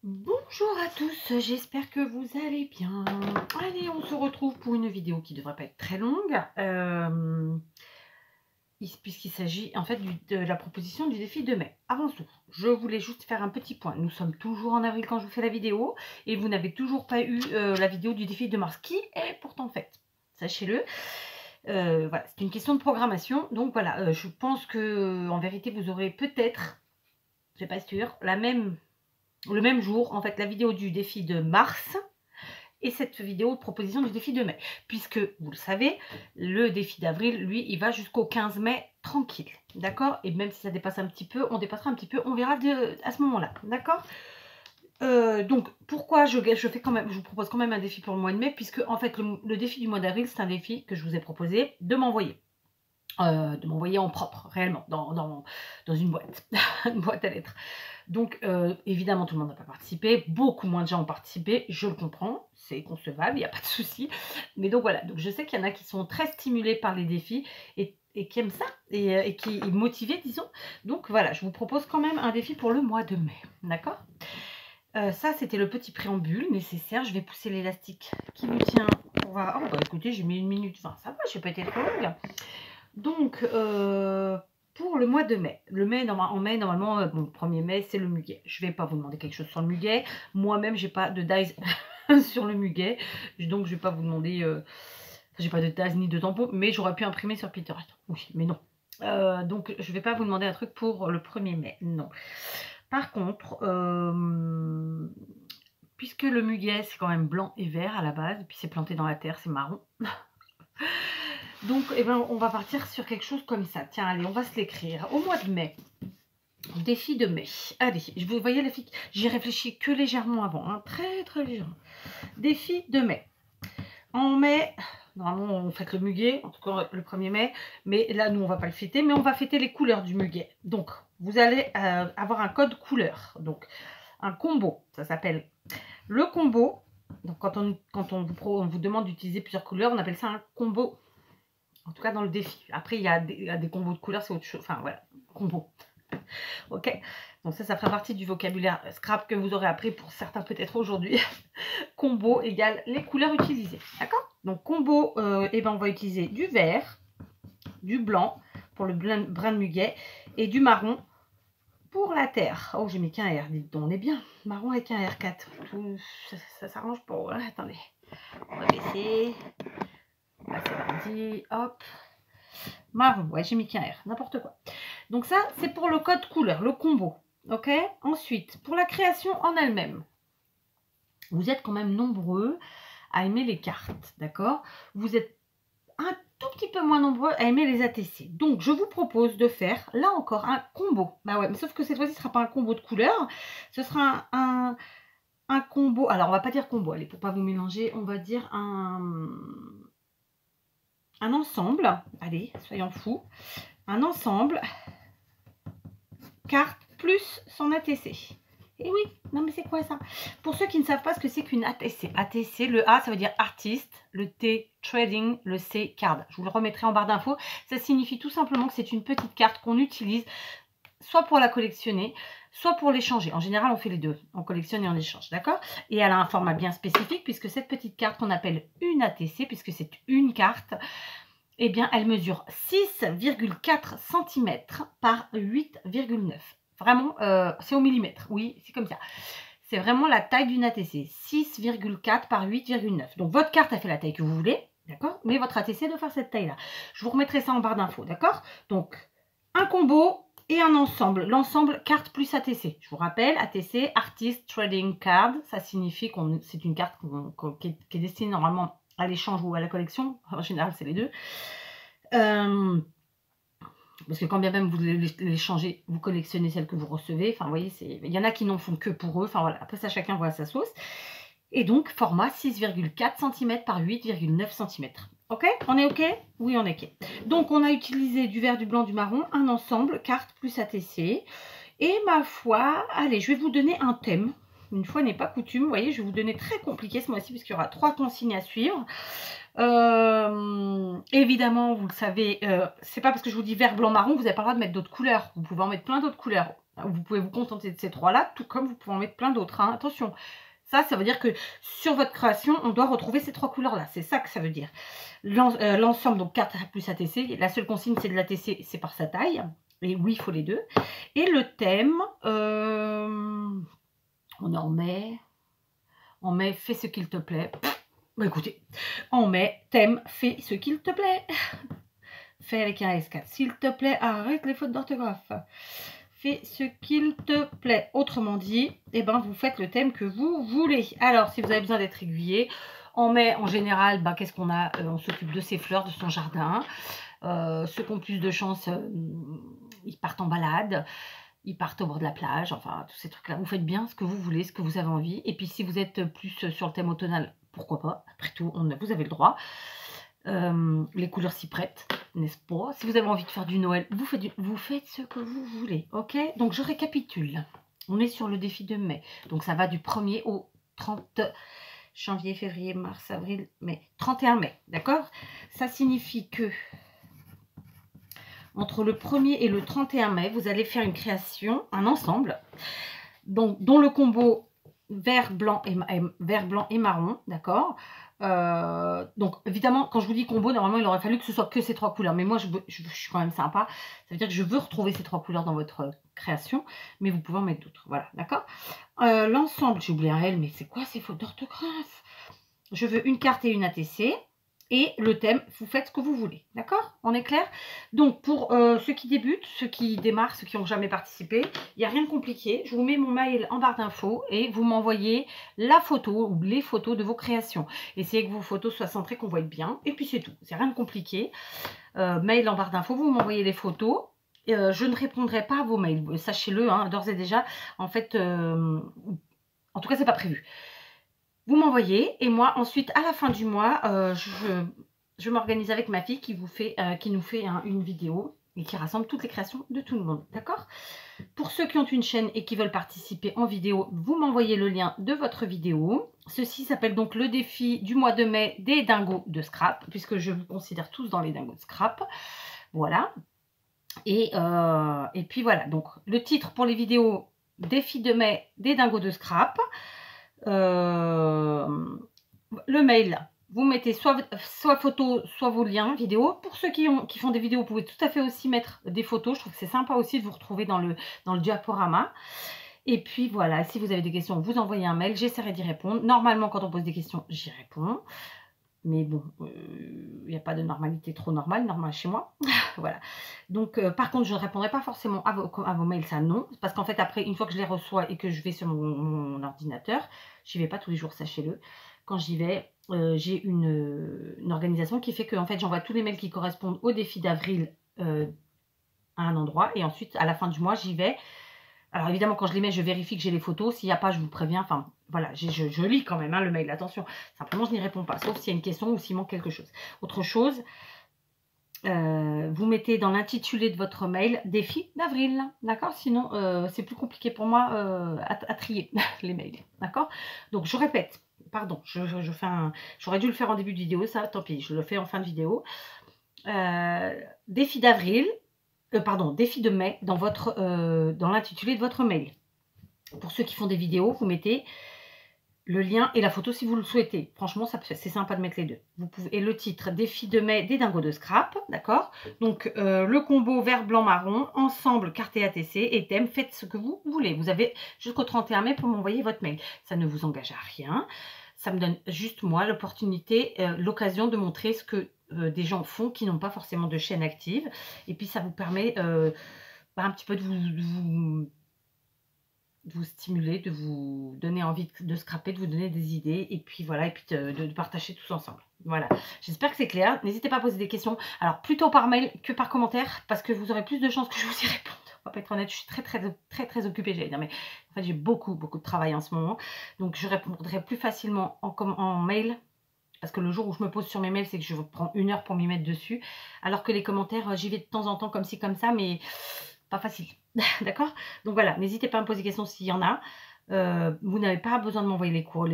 Bonjour à tous, j'espère que vous allez bien. Allez, on se retrouve pour une vidéo qui ne devrait pas être très longue, puisqu'il s'agit en fait de la proposition du défi de mai. Avant tout, je voulais juste faire un petit point. Nous sommes toujours en avril quand je vous fais la vidéo, et vous n'avez toujours pas eu la vidéo du défi de mars, qui est pourtant faite, sachez-le. Voilà, c'est une question de programmation, donc voilà, je pense que en vérité vous aurez peut-être, je ne suis pas sûre, le même jour, en fait, la vidéo du défi de mars et cette vidéo de proposition du défi de mai. Puisque, vous le savez, le défi d'avril, lui, il va jusqu'au 15 mai tranquille. D'accord? Et même si ça dépasse un petit peu, on dépassera un petit peu, on verra à ce moment-là. D'accord? Donc, pourquoi je fais quand même, je vous propose quand même un défi pour le mois de mai, puisque, en fait, le défi du mois d'avril, c'est un défi que je vous ai proposé de m'envoyer. En propre, réellement, dans une boîte, une boîte à lettres. Donc, évidemment, tout le monde n'a pas participé. Beaucoup moins de gens ont participé. Je le comprends. C'est concevable. Il n'y a pas de souci. Mais donc, voilà. Donc, je sais qu'il y en a qui sont très stimulés par les défis et qui aiment ça et qui est motivés, disons. Donc, voilà. Je vous propose quand même un défi pour le mois de mai. D'accord? Ça, c'était le petit préambule nécessaire. Je vais pousser l'élastique qui vous tient. Oh, bah, écoutez, j'ai mis 1 minute 20. Ça va, je n'ai pas été trop longue. Donc, pour le mois de mai, en mai, normalement, bon, 1er mai, c'est le muguet. Je ne vais pas vous demander quelque chose sur le muguet. Moi-même, j'ai pas de dies sur le muguet. Donc, je ne vais pas vous demander... j'ai pas de dies ni de tampon, mais j'aurais pu imprimer sur Pinterest. Oui, mais non. Donc, je ne vais pas vous demander un truc pour le 1er mai. Non. Par contre, puisque le muguet, c'est quand même blanc et vert à la base, et puis c'est planté dans la terre, c'est marron. Donc, eh ben, on va partir sur quelque chose comme ça. Tiens, allez, on va se l'écrire. Au mois de mai. Défi de mai. Allez, vous voyez la fille, j'y réfléchis que légèrement avant. Hein, très, très légèrement. Défi de mai. En mai, normalement, on fête le muguet, en tout cas le 1er mai. Mais là, nous, on va pas le fêter, mais on va fêter les couleurs du muguet. Donc, vous allez avoir un code couleur. Donc, un combo. Ça s'appelle le combo. Donc, quand on vous demande d'utiliser plusieurs couleurs, on appelle ça un combo. En tout cas, dans le défi. Après, il y a des combos de couleurs, c'est autre chose. Enfin, voilà, combo. Ok? Donc ça fera partie du vocabulaire scrap que vous aurez appris pour certains peut-être aujourd'hui. Combo égale les couleurs utilisées. D'accord? Donc, combo, ben, on va utiliser du vert, du blanc pour le brin de muguet et du marron pour la terre. Oh, j'ai mis qu'un R, dites donc, on est bien. Marron avec un R4. Ça s'arrange pas. Hein? Attendez. On va baisser. Là, c'est parti, hop. Marron, ouais, j'ai mis qu'un R, n'importe quoi. Donc ça, c'est pour le code couleur, le combo. Ok? Ensuite, pour la création en elle-même, vous êtes quand même nombreux à aimer les cartes, d'accord? Vous êtes un tout petit peu moins nombreux à aimer les ATC. Donc, je vous propose de faire, là encore, un combo. Bah ouais, mais sauf que cette fois-ci, ce ne sera pas un combo de couleurs, ce sera un combo. Alors, on va pas dire combo, allez, pour pas vous mélanger, on va dire un ensemble, allez, soyons fous, un ensemble, carte plus son ATC. Et oui, non mais c'est quoi ça? Pour ceux qui ne savent pas ce que c'est qu'une ATC. ATC, le A ça veut dire artiste, le T trading, le C card. Je vous le remettrai en barre d'infos. Ça signifie tout simplement que c'est une petite carte qu'on utilise soit pour la collectionner, soit pour l'échanger. En général, on fait les deux. On collectionne et on échange, d'accord? Et elle a un format bien spécifique puisque cette petite carte qu'on appelle une ATC, puisque c'est une carte, eh bien, elle mesure 6,4 cm par 8,9. Vraiment, c'est au millimètre. Oui, c'est comme ça. C'est vraiment la taille d'une ATC. 6,4 par 8,9. Donc, votre carte a fait la taille que vous voulez, d'accord? Mais votre ATC doit faire cette taille-là. Je vous remettrai ça en barre d'infos, d'accord? Donc, un combo et un ensemble. L'ensemble carte plus ATC. Je vous rappelle, ATC, Artist Trading Card. Ça signifie que c'est une carte qui est destinée normalement à l'échange ou à la collection. En général, c'est les deux. Parce que quand bien même vous les changez, vous collectionnez celles que vous recevez. Enfin, vous voyez, il y en a qui n'en font que pour eux. Enfin, voilà. Après ça, chacun voit sa sauce. Et donc, format 6,4 cm par 8,9 cm. Ok? On est ok? Oui, on est ok. Donc, on a utilisé du vert, du blanc, du marron, un ensemble, carte plus ATC. Et ma foi, allez, je vais vous donner un thème. Une fois n'est pas coutume, vous voyez, je vais vous donner très compliqué ce mois-ci, puisqu'il y aura 3 consignes à suivre. Évidemment, vous le savez, c'est pas parce que je vous dis vert, blanc, marron, vous n'avez pas le droit de mettre d'autres couleurs. Vous pouvez en mettre plein d'autres couleurs. Vous pouvez vous contenter de ces 3-là, tout comme vous pouvez en mettre plein d'autres. Hein. Attention, ça veut dire que sur votre création, on doit retrouver ces 3 couleurs-là. C'est ça que ça veut dire. L'ensemble, donc carte plus ATC. La seule consigne, c'est de l'ATC, c'est par sa taille. Et oui, il faut les deux. Et le thème, on est en mai. En mai, fais ce qu'il te plaît. Bah écoutez, en mai, thème, fais ce qu'il te plaît. Fais avec un S4. S'il te plaît, arrête les fautes d'orthographe. Fais ce qu'il te plaît. Autrement dit, eh ben, vous faites le thème que vous voulez. Alors, si vous avez besoin d'être aiguillé, en mai, en général, bah, qu'est-ce qu'on a? On s'occupe de ses fleurs, de son jardin. Ceux qui ont plus de chance, ils partent en balade. Ils partent au bord de la plage, enfin, tous ces trucs-là. Vous faites bien ce que vous voulez, ce que vous avez envie. Et puis, si vous êtes plus sur le thème automnal, pourquoi pas? Après tout, vous avez le droit. Les couleurs s'y prêtent, n'est-ce pas? Si vous avez envie de faire du Noël, vous faites ce que vous voulez, ok? Donc, je récapitule. On est sur le défi de mai. Donc, ça va du 1er au 30 janvier, février, mars, avril, mai. 31 mai, d'accord? Ça signifie que entre le 1er et le 31 mai, vous allez faire une création, un ensemble, donc, dont le combo vert, blanc et marron, d'accord? Donc, évidemment, quand je vous dis combo, normalement, il aurait fallu que ce soit que ces 3 couleurs. Mais moi, je suis quand même sympa. Ça veut dire que je veux retrouver ces 3 couleurs dans votre création, mais vous pouvez en mettre d'autres. Voilà, d'accord? L'ensemble, j'ai oublié un L, mais c'est quoi ces fautes d'orthographe? Je veux une carte et une ATC. Et le thème, vous faites ce que vous voulez, d'accord? On est clair? Donc, pour ceux qui débutent, ceux qui démarrent, ceux qui n'ont jamais participé, il n'y a rien de compliqué. Je vous mets mon mail en barre d'infos et vous m'envoyez la photo ou les photos de vos créations. Essayez que vos photos soient centrées, qu'on voit bien. Et puis, c'est tout. C'est rien de compliqué. Mail en barre d'infos, vous m'envoyez les photos. Je ne répondrai pas à vos mails. Sachez-le, hein, d'ores et déjà. En fait, en tout cas, c'est pas prévu. Vous m'envoyez et moi ensuite à la fin du mois je m'organise avec ma fille qui nous fait une vidéo et qui rassemble toutes les créations de tout le monde, d'accord? Pour ceux qui ont une chaîne et qui veulent participer en vidéo, vous m'envoyez le lien de votre vidéo. Ceci s'appelle donc le défi du mois de mai des dingos de scrap, puisque je vous considère tous dans les dingos de scrap. Voilà. Et puis voilà, donc le titre pour les vidéos, défi de mai des dingos de scrap. Le mail, vous mettez soit photos, soit vos liens vidéo. Pour ceux qui font des vidéos, vous pouvez tout à fait aussi mettre des photos. Je trouve que c'est sympa aussi de vous retrouver dans le diaporama. Et puis voilà, si vous avez des questions, vous envoyez un mail, j'essaierai d'y répondre. Normalement, quand on pose des questions, j'y réponds. Mais bon, il n'y a pas de normalité trop normale chez moi. Voilà. Donc, par contre, je ne répondrai pas forcément à vos mails, ça non. Parce qu'en fait, après, une fois que je les reçois et que je vais sur mon ordinateur, j'y vais pas tous les jours, sachez-le. Quand j'y vais, j'ai une organisation qui fait que en fait, j'envoie tous les mails qui correspondent au défi d'avril à un endroit. Et ensuite, à la fin du mois, j'y vais. Alors évidemment, quand je les mets, je vérifie que j'ai les photos. S'il n'y a pas, je vous préviens. Enfin, voilà, je lis quand même hein, le mail. Attention, simplement, je n'y réponds pas. Sauf s'il y a une question ou s'il manque quelque chose. Autre chose, vous mettez dans l'intitulé de votre mail défi d'avril. D'accord? Sinon, c'est plus compliqué pour moi à trier les mails. D'accord? Donc, je répète. Pardon, j'aurais dû le faire en début de vidéo. Ça, tant pis, je le fais en fin de vidéo. Défi d'avril. Pardon, défi de mai dans l'intitulé de votre mail. Pour ceux qui font des vidéos, vous mettez le lien et la photo si vous le souhaitez. Franchement, c'est sympa de mettre les deux. Et le titre, défi de mai des dingos de scrap, d'accord? Donc, le combo vert, blanc, marron, ensemble, carte et ATC et thème, faites ce que vous voulez. Vous avez jusqu'au 31 mai pour m'envoyer votre mail. Ça ne vous engage à rien. Ça me donne juste, moi, l'opportunité, l'occasion de montrer ce que des gens font qui n'ont pas forcément de chaîne active. Et puis, ça vous permet un petit peu de vous stimuler, de vous donner envie de scraper, de vous donner des idées. Et puis, voilà, et puis de partager tous ensemble. Voilà. J'espère que c'est clair. N'hésitez pas à poser des questions. Alors, plutôt par mail que par commentaire, parce que vous aurez plus de chances que je vous y réponde. On va pas être honnête, je suis très occupée, j'allais dire. Mais en fait, j'ai beaucoup de travail en ce moment. Donc, je répondrai plus facilement en mail. Parce que le jour où je me pose sur mes mails, c'est que je prends 1 heure pour m'y mettre dessus. Alors que les commentaires, j'y vais de temps en temps comme ci, comme ça, mais pas facile. D'accord? Donc voilà, n'hésitez pas à me poser des questions s'il y en a. Vous n'avez pas besoin de m'envoyer les cours,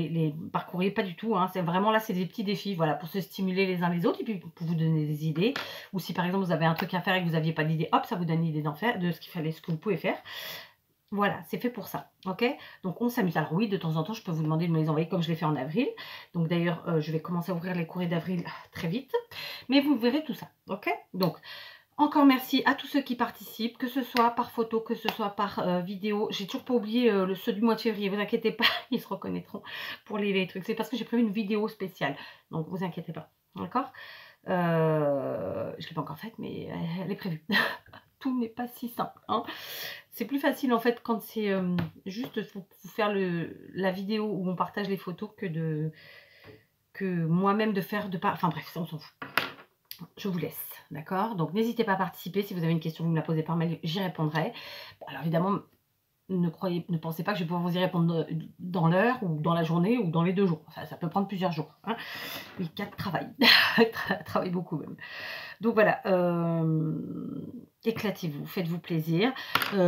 par courrier, pas du tout. Hein. C'est vraiment là, c'est des petits défis, voilà, pour se stimuler les uns les autres et puis pour vous donner des idées. Ou si par exemple vous avez un truc à faire et que vous n'aviez pas d'idée, hop, ça vous donne l'idée d'en faire, de ce que vous pouvez faire. Voilà, c'est fait pour ça, ok? Donc on s'amuse. Alors oui, de temps en temps, je peux vous demander de me les envoyer comme je l'ai fait en avril. Donc d'ailleurs, je vais commencer à ouvrir les courriers d'avril très vite. Mais vous verrez tout ça, ok? Donc, encore merci à tous ceux qui participent, que ce soit par photo, que ce soit par vidéo. J'ai toujours pas oublié ceux du mois de février, vous inquiétez pas, ils se reconnaîtront pour les trucs. C'est parce que j'ai prévu une vidéo spéciale, donc vous inquiétez pas, d'accord? Je ne l'ai pas encore faite, mais elle est prévue. Tout n'est pas si simple, hein. C'est plus facile en fait quand c'est juste pour faire la vidéo où on partage les photos que moi-même de faire enfin bref, ça on s'en fout. Je vous laisse, d'accord? Donc n'hésitez pas à participer. Si vous avez une question, vous me la posez par mail, j'y répondrai. Alors évidemment, ne pensez pas que je vais pouvoir vous y répondre dans l'heure ou dans la journée ou dans les 2 jours. Ça peut prendre plusieurs jours, hein. Les 4 travaillent, travaillent beaucoup même. Donc voilà, éclatez-vous, faites-vous plaisir.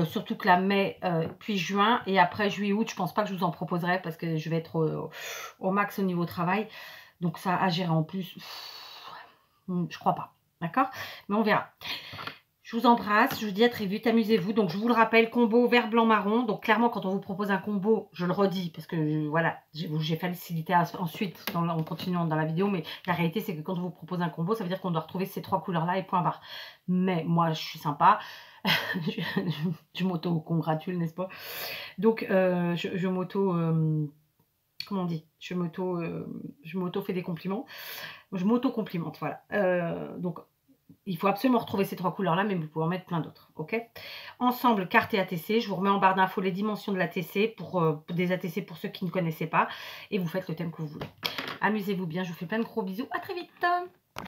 Surtout que là, mai, puis juin, et après juillet, août, je pense pas que je vous en proposerai parce que je vais être au max au niveau travail. Donc ça à gérer en plus, je crois pas, d'accord? Mais on verra. Je vous embrasse, je vous dis à très vite, amusez-vous. Donc je vous le rappelle, combo vert, blanc, marron. Donc clairement, quand on vous propose un combo, je le redis, parce que voilà, j'ai facilité ensuite en continuant dans la vidéo, mais la réalité c'est que quand on vous propose un combo, ça veut dire qu'on doit retrouver ces 3 couleurs-là et point barre. Mais moi, je suis sympa, je m'auto-congratule, n'est-ce pas? Donc je m'auto... comment on dit? Je m'auto fais des compliments. Je m'auto-complimente, voilà. Donc il faut absolument retrouver ces 3 couleurs-là, mais vous pouvez en mettre plein d'autres, ok? Ensemble, carte et ATC. Je vous remets en barre d'infos les dimensions de l'ATC, des ATC pour ceux qui ne connaissaient pas. Et vous faites le thème que vous voulez. Amusez-vous bien, je vous fais plein de gros bisous. À très vite!